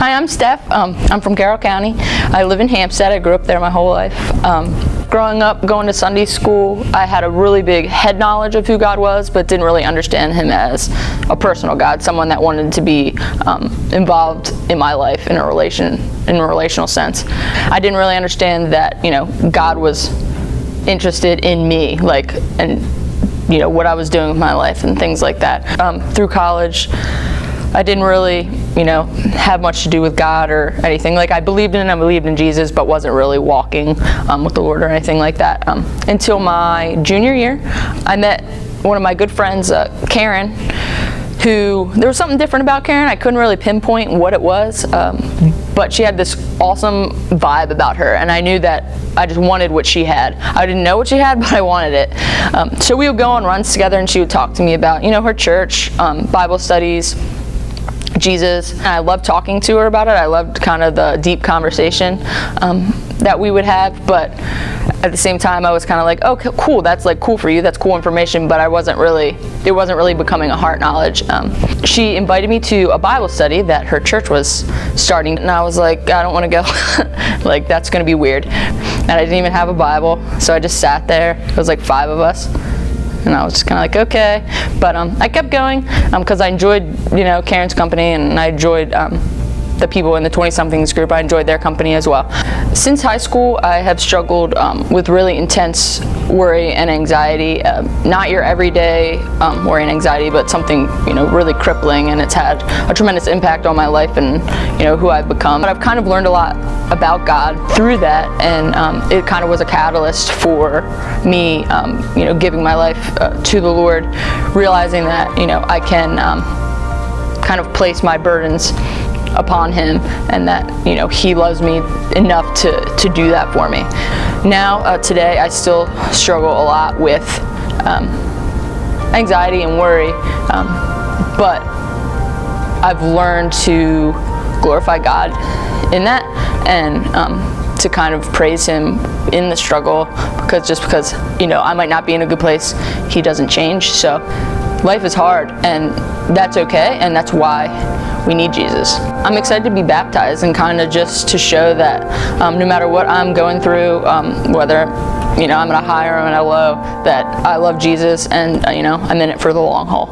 Hi, I'm Steph. I'm from Carroll County. I live in Hampstead. I grew up there my whole life. Growing up, going to Sunday school, I had a really big head knowledge of who God was, but didn't really understand Him as a personal God, someone that wanted to be involved in my life in a relational sense. I didn't really understand that, God was interested in me, and what I was doing with my life and things like that. Through college, I didn't really, have much to do with God or anything. I believed in Jesus, but wasn't really walking with the Lord or anything like that. Until my junior year, I met one of my good friends, Karen, who, there was something different about Karen. I couldn't really pinpoint what it was, but she had this awesome vibe about her, and I knew that I just wanted what she had. I didn't know what she had, but I wanted it. So we would go on runs together, and she would talk to me about, her church, Bible studies, Jesus. And I loved talking to her about it. I loved kind of the deep conversation that we would have, but at the same time I was kind of like, oh, cool, that's cool for you, that's cool information, but it wasn't really becoming a heart knowledge. She invited me to a Bible study that her church was starting, and I was like, I don't want to go. That's going to be weird. And I didn't even have a Bible, so I just sat there. It was 5 of us. And I was just kind of like, okay. But I kept going because I enjoyed, Karen's company, and I enjoyed the people in the 20-somethings group. I enjoyed their company as well. Since high school, I have struggled with really intense worry and anxiety. Not your everyday worry and anxiety, but something, really crippling, and it's had a tremendous impact on my life and, who I've become. But I've kind of learned a lot about God through that, and it kind of was a catalyst for me, giving my life to the Lord, realizing that, I can kind of place my burdens upon Him, and that He loves me enough to do that for me. Now today I still struggle a lot with anxiety and worry, but I've learned to glorify God in that, and to kind of praise Him in the struggle, because I might not be in a good place, He doesn't change. So life is hard, and that's okay, and that's why we need Jesus. I'm excited to be baptized, and kind of just to show that no matter what I'm going through, whether I'm in a high or I'm in a low, that I love Jesus, and I'm in it for the long haul.